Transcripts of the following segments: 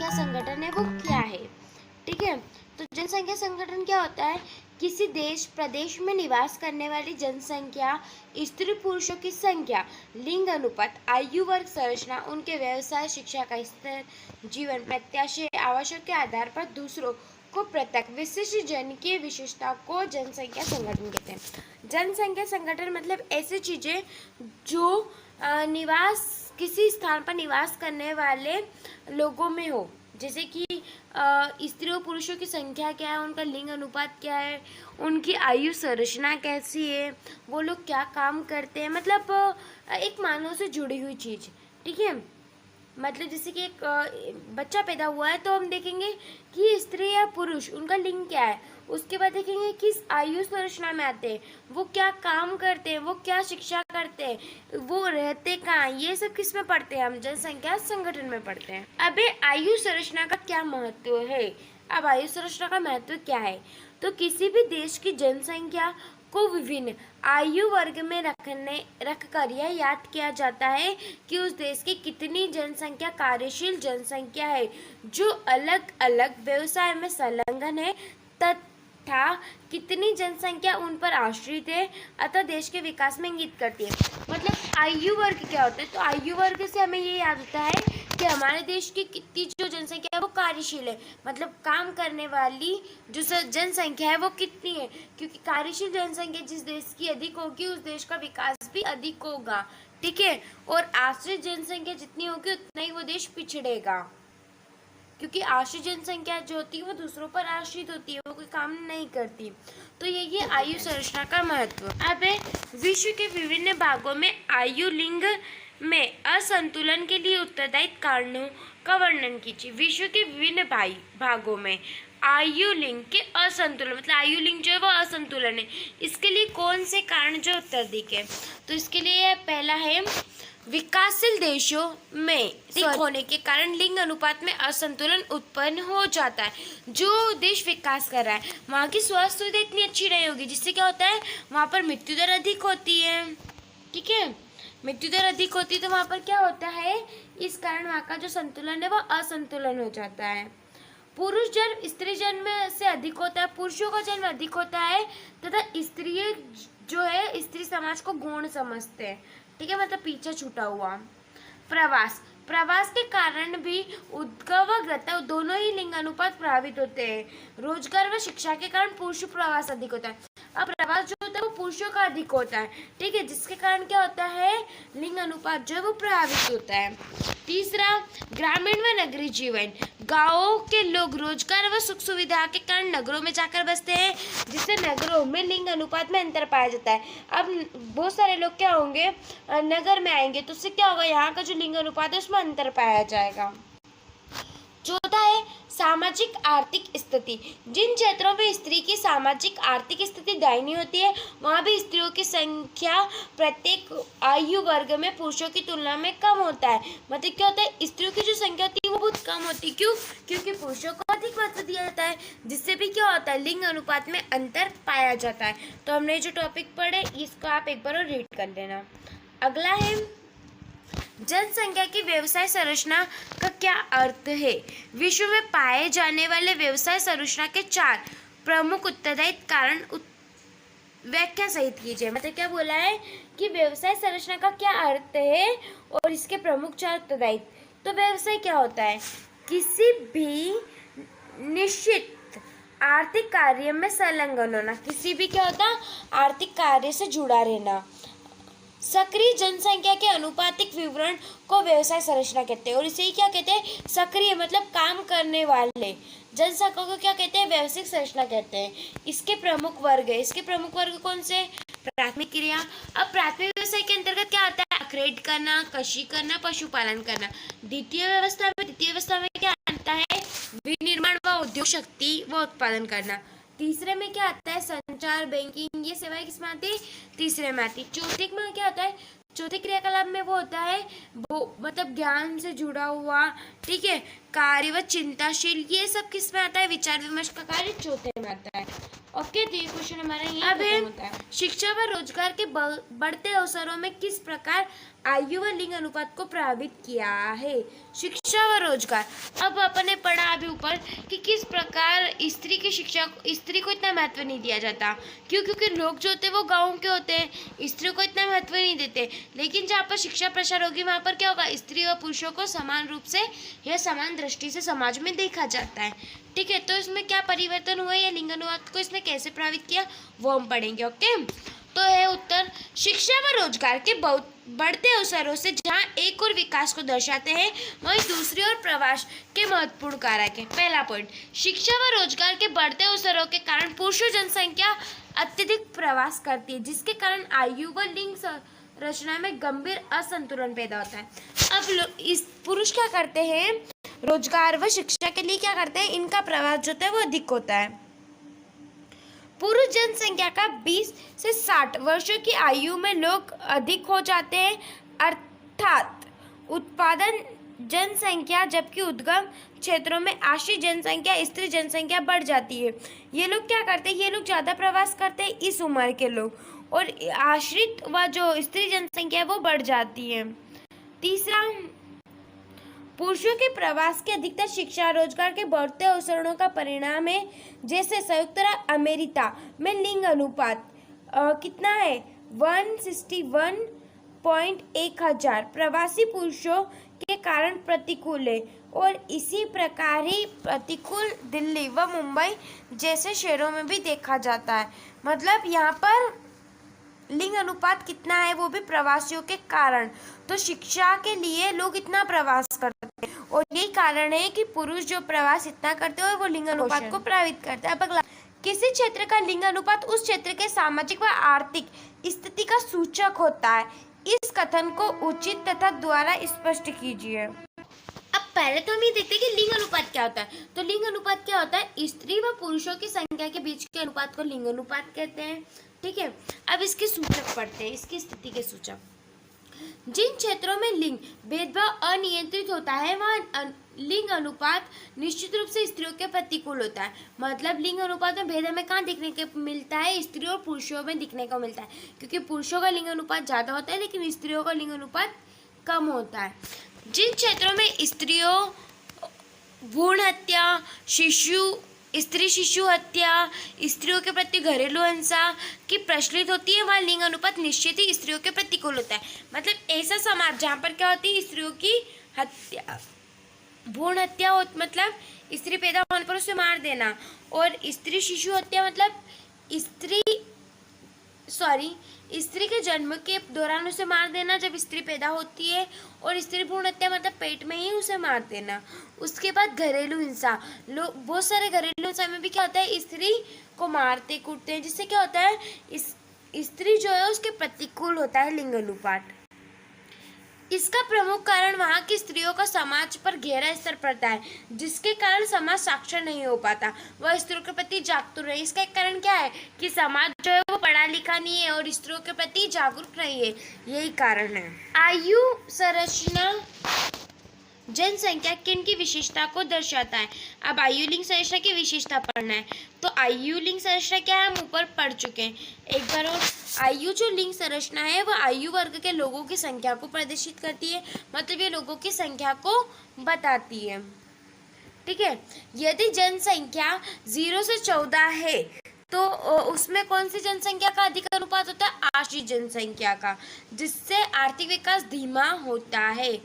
जनसंख्या संगठन है वो क्या है। ठीक है, तो जनसंख्या संगठन क्या होता है? किसी देश प्रदेश में निवास करने वाली जनसंख्या, स्त्री पुरुषों की संख्या, लिंग अनुपात, आयु वर्ग संरचना, उनके व्यवसाय, शिक्षा का स्तर, जीवन प्रत्याशा, आवश्यक के आधार पर दूसरों को पृथक विशिष्ट जन विशेषता को जनसंख्या संगठन कहते हैं। जनसंख्या संगठन मतलब ऐसी चीजें जो निवास किसी स्थान पर निवास करने वाले लोगों में हो, जैसे कि स्त्रियों पुरुषों की संख्या क्या है, उनका लिंग अनुपात क्या है, उनकी आयु संरचना कैसी है, वो लोग क्या काम करते हैं, मतलब एक मानव से जुड़ी हुई चीज। ठीक है, मतलब जैसे कि एक बच्चा पैदा हुआ है तो हम देखेंगे कि स्त्री या पुरुष उनका लिंग क्या है, उसके बाद देखेंगे किस आयु संरचना में आते हैं, वो क्या काम करते हैं, वो क्या शिक्षा करते हैं, वो रहते कहाँ, ये सब किस में पढ़ते हैं, हम जनसंख्या संगठन में पढ़ते हैं। अब आयु संरचना का क्या महत्व है? अब आयु संरचना का महत्व क्या है? तो किसी भी देश की जनसंख्या को विभिन्न आयु वर्ग में रखकर यह याद किया जाता है कि उस देश की कितनी जनसंख्या कार्यशील जनसंख्या है जो अलग अलग व्यवसाय में संलग्न है, तथा कितनी जनसंख्या उन पर आश्रित है, अतः देश के विकास में इंगित करती है। मतलब आयु वर्ग क्या होता है? तो आयु वर्ग से हमें ये याद होता है कि हमारे देश की कितनी जो जनसंख्या है वो कार्यशील है, मतलब काम करने वाली जो जनसंख्या है वो कितनी है, क्योंकि कार्यशील जनसंख्या जिस देश की अधिक होगी उस देश का विकास भी अधिक होगा। ठीक है, और आश्रित जनसंख्या जितनी होगी उतना ही वो देश पिछड़ेगा, क्योंकि आश्रित जनसंख्या जो होती है वो दूसरों पर आश्रित होती है, वो कोई काम नहीं करती। तो यही है आयु संरचना का महत्व। अब विश्व के विभिन्न भागों में आयु लिंग में असंतुलन के लिए उत्तरदायी कारणों का वर्णन कीजिए। विश्व के विभिन्न भागों में आयु लिंग के असंतुलन, मतलब आयु लिंग जो है वो असंतुलन है, इसके लिए कौन से कारण जो उत्तरदायी है? तो इसके लिए पहला है विकासशील देशों में अधिक होने के कारण लिंग अनुपात में असंतुलन उत्पन्न हो जाता है। जो देश विकास कर रहा है वहाँ की स्वास्थ्य सुविधा इतनी अच्छी नहीं होगी, जिससे क्या होता है वहाँ पर मृत्यु दर अधिक होती है। ठीक है, मृत्यु दर अधिक होती है तो वहाँ पर क्या होता है, इस कारण वहाँ का जो संतुलन है वो असंतुलन हो जाता है। पुरुष जन्म स्त्री जन्म से अधिक होता है, पुरुषों का जन्म अधिक होता है, तथा स्त्री जो है स्त्री समाज को गौण समझते हैं। ठीक है, मतलब पीछे छूटा हुआ। प्रवास के कारण भी उद्गव व गतव दोनों ही लिंग अनुपात प्रभावित होते हैं। रोजगार व शिक्षा के कारण पुरुष प्रवास अधिक होता है। अब प्रवास जो होता है वो पुरुषों का अधिक होता है। ठीक है, जिसके कारण क्या होता है, लिंग अनुपात जो है वो प्रभावित होता है। तीसरा, ग्रामीण व नगरीय जीवन। गांवों के लोग रोजगार व सुख सुविधा के कारण नगरों में जाकर बसते हैं, जिससे नगरों में लिंग अनुपात में अंतर पाया जाता है। अब बहुत सारे लोग क्या होंगे, नगर में आएंगे, तो उससे क्या होगा, यहाँ का जो लिंग अनुपात है उसमें अंतर पाया जाएगा। चौथा है सामाजिक आर्थिक स्थिति। जिन क्षेत्रों में स्त्री की सामाजिक आर्थिक स्थिति दयनीय होती है वहाँ भी स्त्रियों की संख्या प्रत्येक आयु वर्ग में पुरुषों की तुलना में कम होता है। मतलब क्या होता है, स्त्रियों की जो संख्या होती है वो बहुत कम होती है। क्यों? क्योंकि पुरुषों को अधिक महत्व दिया जाता है, जिससे भी क्या होता है, लिंग अनुपात में अंतर पाया जाता है। तो हमने जो टॉपिक पढ़े इसको आप एक बार और रीड कर लेना। अगला है जनसंख्या की व्यवसाय संरचना का क्या अर्थ है? विश्व में पाए जाने वाले व्यवसाय संरचना के 4 प्रमुख उत्तरदायी कारण व्याख्या सहित कीजिए। मतलब क्या बोला है कि व्यवसाय संरचना का क्या अर्थ है और इसके प्रमुख 4 उत्तरदायी। तो व्यवसाय क्या होता है, किसी भी निश्चित आर्थिक कार्य में संलग्न होना, किसी भी क्या होता आर्थिक कार्य से जुड़ा रहना। सक्रिय जनसंख्या के अनुपातिक विवरण को व्यवसाय संरचना कहते हैं, और इसे ही क्या कहते हैं, सक्रिय मतलब काम करने वाले जनसंख्या को क्या कहते हैं, व्यवसायिक संरचना कहते हैं। इसके प्रमुख वर्ग है, इसके प्रमुख वर्ग कौन से? प्राथमिक क्रिया। अब प्राथमिक व्यवसाय के अंतर्गत क्या आता है, अखरेट करना, कृषि करना, पशुपालन करना। द्वितीय व्यवस्था में क्या आता है, विनिर्माण व उद्योग शक्ति व उत्पादन करना। तीसरे में क्या आता है, संचार, बैंकिंग, ये सेवाएं किसमें आती है, तीसरे में आती है। चौथे में क्या आता है, चौथे क्रियाकलाप में वो होता है वो मतलब ज्ञान से जुड़ा हुआ, ठीक है, कार्य व चिंताशील, ये सब किस में आता है, विचार विमर्श का कार्य चौथे में आता है। ओके, तो ये क्वेश्चन हमारा यहाँ खत्म होता है। शिक्षा व रोजगार के बढ़ते अवसरों में किस प्रकार आयु व लिंग अनुपात को प्रभावित किया है। शिक्षा व रोजगार। अब अपने पढ़ा अभी ऊपर कि किस प्रकार स्त्री को इतना महत्व नहीं दिया जाता। क्योंकि लोग जो होते हैं वो गाँव के होते हैं, स्त्री को इतना महत्व नहीं देते। लेकिन जहाँ पर शिक्षा प्रसार होगी वहाँ पर क्या होगा, स्त्री व पुरुषों को समान रूप से या समान दृष्टि से समाज में देखा जाता है। ठीक है, तो इसमें क्या परिवर्तन हुआ या लिंग अनुपात को इसने कैसे प्रभावित किया वो हम पढ़ेंगे। ओके, तो है उत्तर शिक्षा व रोजगार के बहुत बढ़ते अवसरों से जहां एक और विकास को दर्शाते हैं, वहीं दूसरी ओर प्रवास के महत्वपूर्ण कारक है। पहला पॉइंट, शिक्षा व रोजगार के बढ़ते अवसरों के कारण पुरुष जनसंख्या अत्यधिक प्रवास करती है, जिसके कारण आयु व लिंग रचना में गंभीर असंतुलन पैदा होता है। अब इस पुरुष क्या करते हैं, रोजगार व शिक्षा के लिए क्या करते हैं, इनका प्रवास जो होता है वो अधिक होता है। पुरुष जनसंख्या का 20 से 60 वर्षों की आयु में लोग अधिक हो जाते हैं, अर्थात उत्पादन जनसंख्या, जबकि उद्गम क्षेत्रों में आश्रित जनसंख्या, स्त्री जनसंख्या बढ़ जाती है। ये लोग क्या करते हैं, ये लोग ज़्यादा प्रवास करते हैं इस उम्र के लोग, और आश्रित व जो स्त्री जनसंख्या है वो बढ़ जाती है। तीसरा, पुरुषों के प्रवास के अधिकतर शिक्षा रोजगार के बढ़ते अवसरों का परिणाम है। जैसे संयुक्त राज्य अमेरिका में लिंग अनुपात कितना है, 161.1 प्रवासी पुरुषों के कारण प्रतिकूल है, और इसी प्रकार ही प्रतिकूल दिल्ली व मुंबई जैसे शहरों में भी देखा जाता है। मतलब यहाँ पर लिंग अनुपात कितना है वो भी प्रवासियों के कारण। तो शिक्षा के लिए लोग इतना प्रवास करते हैं, और यही कारण है कि पुरुष जो प्रवास इतना करते हैं वो लिंग अनुपात को प्रभावित करता है। अब अगला, किसी क्षेत्र का लिंग अनुपात उस क्षेत्र के सामाजिक व आर्थिक स्थिति का सूचक होता है। इस कथन को उचित तथा द्वारा स्पष्ट कीजिए। अब पहले तो हम ये देखते हैं कि लिंग अनुपात क्या होता है। तो लिंग अनुपात क्या होता है, स्त्री व पुरुषों की संख्या के बीच के अनुपात को लिंग अनुपात कहते हैं। ठीक है, अब इसके सूचक पढ़ते हैं, इसकी स्थिति के सूचक। जिन क्षेत्रों में लिंग भेदभाव अनियंत्रित होता है वहाँ लिंग अनुपात निश्चित रूप से स्त्रियों के प्रतिकूल होता है। मतलब लिंग अनुपात में भेद हमें कहाँ दिखने को मिलता है, स्त्रियों और पुरुषों में दिखने को मिलता है, क्योंकि पुरुषों का लिंग अनुपात ज़्यादा होता है लेकिन स्त्रियों का लिंग अनुपात कम होता है। जिन क्षेत्रों में स्त्रियों भ्रूण हत्या, स्त्री शिशु हत्या, स्त्रियों के प्रति घरेलू हिंसा की प्रचलित होती है, वहाँ लिंग अनुपात निश्चित ही स्त्रियों के प्रतिकूल होता है। मतलब ऐसा समाज जहाँ पर क्या होती है, स्त्रियों की हत्या, भ्रूण हत्या मतलब स्त्री पैदा होने पर उसे मार देना, और स्त्री शिशु हत्या मतलब स्त्री के जन्म के दौरान उसे मार देना जब स्त्री पैदा होती है, और स्त्री भ्रूण हत्या मतलब पेट में ही उसे मार देना। उसके बाद घरेलू हिंसा, लोग बहुत सारे घरेलू हिंसा में भी क्या होता है, स्त्री को मारते कूटते हैं, जिससे क्या होता है, स्त्री जो है उसके प्रतिकूल होता है लिंग अनुपात। इसका प्रमुख कारण वहाँ की स्त्रियों का समाज पर गहरा असर पड़ता है, जिसके कारण समाज साक्षर नहीं हो पाता, वह स्त्रियों के प्रति जागरूक रहे। इसका एक कारण क्या है कि समाज जो है वो पढ़ा लिखा नहीं है और स्त्रियों के प्रति जागरूक नहीं है, यही कारण है। आयु संरचना जनसंख्या किन की विशेषता को दर्शाता है। अब आयु लिंग संरचना की विशेषता पढ़ना है। तो आयु लिंग संरचना क्या है, हम ऊपर पढ़ चुके हैं एक बार। और आयु जो लिंग संरचना है वह आयु वर्ग के लोगों की संख्या को प्रदर्शित करती है, मतलब ये लोगों की संख्या को बताती है। ठीक है, यदि जनसंख्या 0 से 14 है तो उसमें कौन सी जनसंख्या का अधिक अनुपात होता है, आश्रित जनसंख्या का, जिससे आर्थिक विकास धीमा होता है।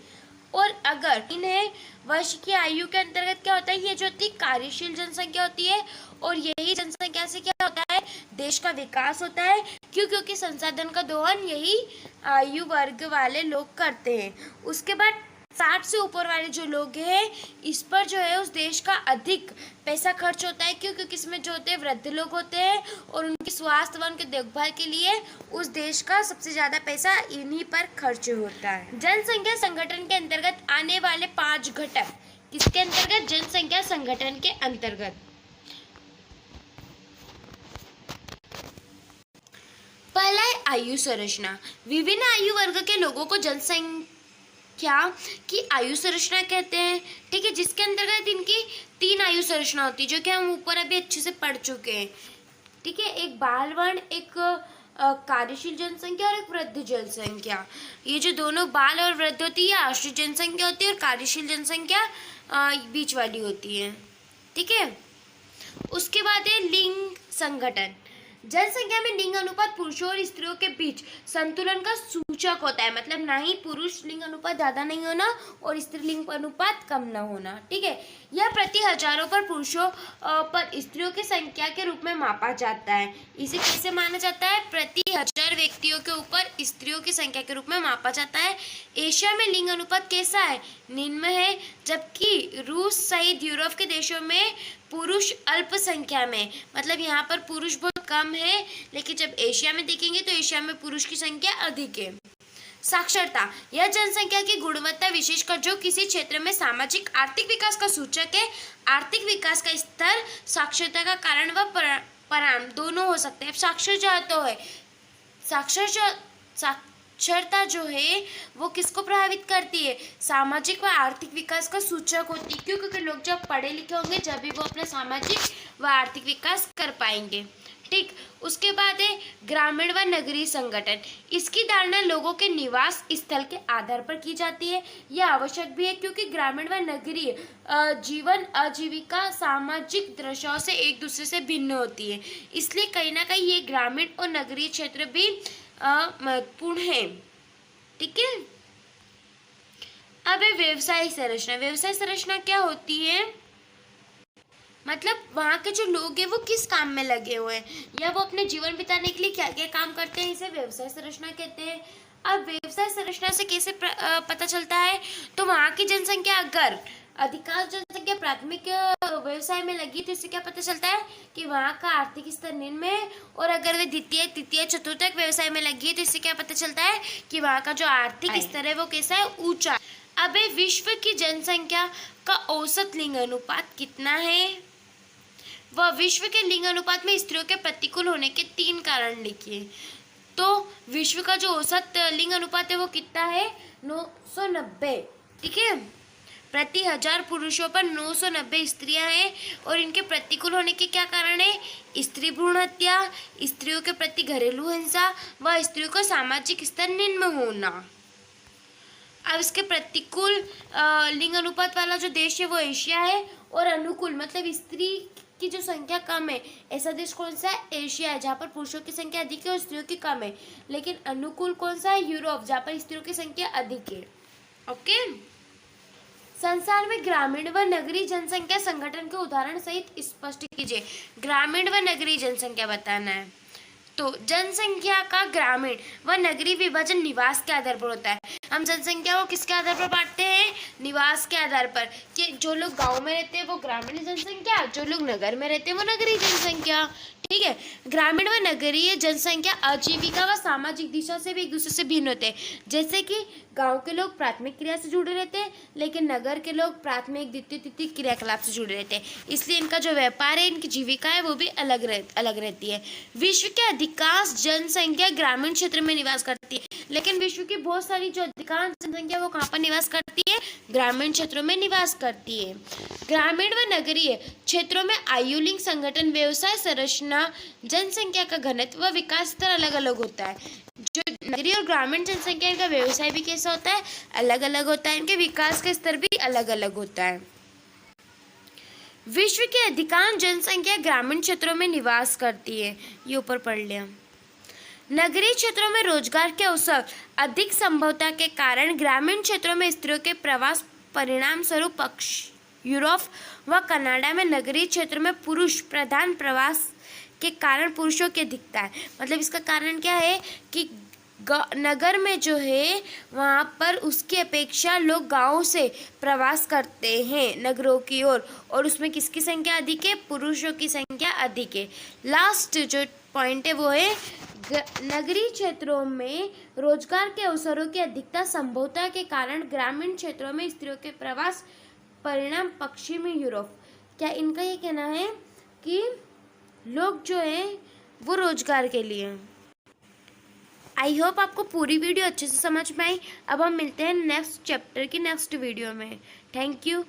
और अगर इन्हें वर्ष की आयु के अंतर्गत क्या होता है, ये जो होती कार्यशील जनसंख्या होती है, और यही जनसंख्या से क्या होता है, देश का विकास होता है। क्योंकि संसाधन का दोहन यही आयु वर्ग वाले लोग करते हैं। उसके बाद 60 से ऊपर वाले जो लोग हैं, इस पर जो है उस देश का अधिक पैसा खर्च होता है, क्योंकि इसमें जो होते हैं वृद्ध लोग होते हैं, और उनकी स्वास्थ्य व उनके देखभाल के लिए उस देश का सबसे ज़्यादा पैसा इन्हीं पर खर्च होता है। जनसंख्या संगठन के अंतर्गत आने वाले 5 घटक, किसके अंतर्गत, जनसंख्या संगठन के अंतर्गत। पहला है आयु संरचना। विभिन्न आयु वर्ग के लोगों को जनसंख्या की आयु संरचना कहते हैं। ठीक है, जिसके अंतर्गत इनकी 3 आयु संरचना होती है, जो कि हम ऊपर अभी अच्छे से पढ़ चुके हैं। ठीक है, एक बाल वर्ण, एक कार्यशील जनसंख्या और एक वृद्ध जनसंख्या। ये जो दोनों बाल और वृद्ध होती है आश्रित जनसंख्या होती है, और कार्यशील जनसंख्या बीच वाली होती है। ठीक है, उसके बाद है लिंग संगठन। जनसंख्या में लिंग अनुपात पुरुषों और स्त्रियों के बीच संतुलन का सूचक होता है, मतलब ना ही पुरुष लिंग अनुपात ज्यादा नहीं होना और स्त्री लिंग अनुपात कम ना होना। ठीक है, यह प्रति हजारों पर पुरुषों पर स्त्रियों की संख्या के रूप में मापा जाता है। इसे कैसे माना जाता है? प्रति हजार व्यक्तियों के ऊपर स्त्रियों की संख्या के रूप में मापा जाता है। एशिया में लिंग अनुपात कैसा है? निम्न है, जबकि रूस सहित यूरोप के देशों में पुरुष अल्प संख्या में, मतलब यहाँ पर पुरुष बहुत कम है, लेकिन जब एशिया में देखेंगे तो एशिया में पुरुष की संख्या अधिक है। साक्षरता, यह जनसंख्या की गुणवत्ता विशेषकर जो किसी क्षेत्र में सामाजिक आर्थिक विकास का सूचक है। आर्थिक विकास का स्तर साक्षरता का कारण व परिणाम दोनों हो सकते हैं। साक्षरता तो है, साक्षरता जो है वो किसको प्रभावित करती है? सामाजिक व आर्थिक विकास का सूचक होती है। क्यों? क्योंकि लोग जब पढ़े लिखे होंगे जब भी वो अपना सामाजिक व आर्थिक विकास कर पाएंगे। ठीक, उसके बाद है ग्रामीण व नगरीय संगठन। इसकी धारणा लोगों के निवास स्थल के आधार पर की जाती है। यह आवश्यक भी है क्योंकि ग्रामीण व नगरीय जीवन आजीविका सामाजिक दृश्यों से एक दूसरे से भिन्न होती है, इसलिए कहीं ना कहीं ये ग्रामीण और नगरीय क्षेत्र भी महत्वपूर्ण है। ठीक है, अब है व्यवसाय संरचना। व्यवसाय संरचना क्या होती है? मतलब वहाँ के जो लोग हैं वो किस काम में लगे हुए हैं या वो अपने जीवन बिताने के लिए क्या क्या काम करते हैं, इसे व्यवसाय संरचना कहते हैं। अब व्यवसाय संरचना से कैसे पता चलता है? तो वहाँ की जनसंख्या, अगर अधिकांश जनसंख्या प्राथमिक व्यवसाय में लगी तो इससे क्या पता चलता है कि वहाँ का आर्थिक स्तर निम्न है, और अगर वे द्वितीय तृतीय चतुर्थक व्यवसाय में लगी है तो इससे क्या पता चलता है कि वहाँ का जो आर्थिक स्तर है वो कैसा है? ऊंचा। अब विश्व की जनसंख्या का औसत लिंग अनुपात कितना है? वह विश्व के लिंग अनुपात में स्त्रियों के प्रतिकूल होने के 3 कारण लिखिए। तो विश्व का जो औसत लिंग अनुपात है वो कितना है? 990। ठीक है, प्रति 1000 पुरुषों पर 990 स्त्रियां हैं, और इनके प्रतिकूल होने के क्या कारण है? स्त्री भ्रूण हत्या, स्त्रियों के प्रति घरेलू हिंसा व स्त्रियों का सामाजिक स्तर निम्न होना। अब इसके प्रतिकूल लिंग अनुपात वाला जो देश है वो एशिया है, और अनुकूल मतलब स्त्री की जो संख्या कम है ऐसा देश कौन सा है? एशिया है, जहाँ पर पुरुषों की संख्या अधिक है और स्त्रियों की कम है। लेकिन अनुकूल कौन सा है? यूरोप, जहाँ पर स्त्रियों की संख्या अधिक है। ओके, संसार में ग्रामीण व नगरीय जनसंख्या संगठन के उदाहरण सहित स्पष्ट कीजिए। ग्रामीण व नगरीय जनसंख्या बताना है। तो जनसंख्या का ग्रामीण व नगरीय विभाजन निवास के आधार पर होता है। हम जनसंख्या को किसके आधार पर बांटते हैं? निवास के आधार पर, कि जो लोग गांव में रहते हैं वो ग्रामीण जनसंख्या, जो लोग नगर में रहते हैं वो नगरीय जनसंख्या। ठीक है, ग्रामीण व नगरीय जनसंख्या आजीविका व सामाजिक दिशा से भी एक दूसरे से भिन्न होते हैं। जैसे कि गांव के लोग प्राथमिक क्रिया से जुड़े रहते हैं, लेकिन नगर के लोग प्राथमिक द्वितीय तृतीय क्रियाकलाप से जुड़े रहते हैं, इसलिए इनका जो व्यापार है, इनकी जीविका है वो भी अलग रहती है। विश्व के अधिकांश जनसंख्या ग्रामीण क्षेत्र में निवास करती है, लेकिन विश्व की बहुत सारी जो अधिकांश जनसंख्या वो कहाँ पर निवास करती है? ग्रामीण क्षेत्रों में निवास करती है। ग्रामीण व नगरीय क्षेत्रों में आयु लिंग संगठन, व्यवसाय संरचना, जनसंख्या का घनत्व व विकास स्तर अलग अलग होता है। जो नगरीय और ग्रामीण जनसंख्या, इनका व्यवसाय भी कैसा होता है? अलग अलग होता है, इनके विकास का स्तर भी अलग अलग होता है। विश्व की अधिकांश जनसंख्या ग्रामीण क्षेत्रों में निवास करती है, ये ऊपर पढ़ लिया। नगरीय क्षेत्रों में रोजगार के अवसर अधिक संभवता के कारण ग्रामीण क्षेत्रों में स्त्रियों के प्रवास परिणाम स्वरूप यूरोप व कनाडा में नगरीय क्षेत्र में पुरुष प्रधान प्रवास के कारण पुरुषों की अधिकता है। मतलब इसका कारण क्या है कि नगर में जो है वहाँ पर उसकी अपेक्षा लोग गाँव से प्रवास करते हैं नगरों की ओर, और उसमें किसकी संख्या अधिक है? पुरुषों की संख्या अधिक है। लास्ट जो पॉइंट है वो है नगरीय क्षेत्रों में रोजगार के अवसरों की अधिकता संभवता के कारण ग्रामीण क्षेत्रों में स्त्रियों के प्रवास परिणाम पश्चिमी यूरोप। क्या इनका ये कहना है कि लोग जो है वो रोजगार के लिए। आई होप आपको पूरी वीडियो अच्छे से समझ में आई। अब हम मिलते हैं नेक्स्ट चैप्टर की नेक्स्ट वीडियो में। Thank you.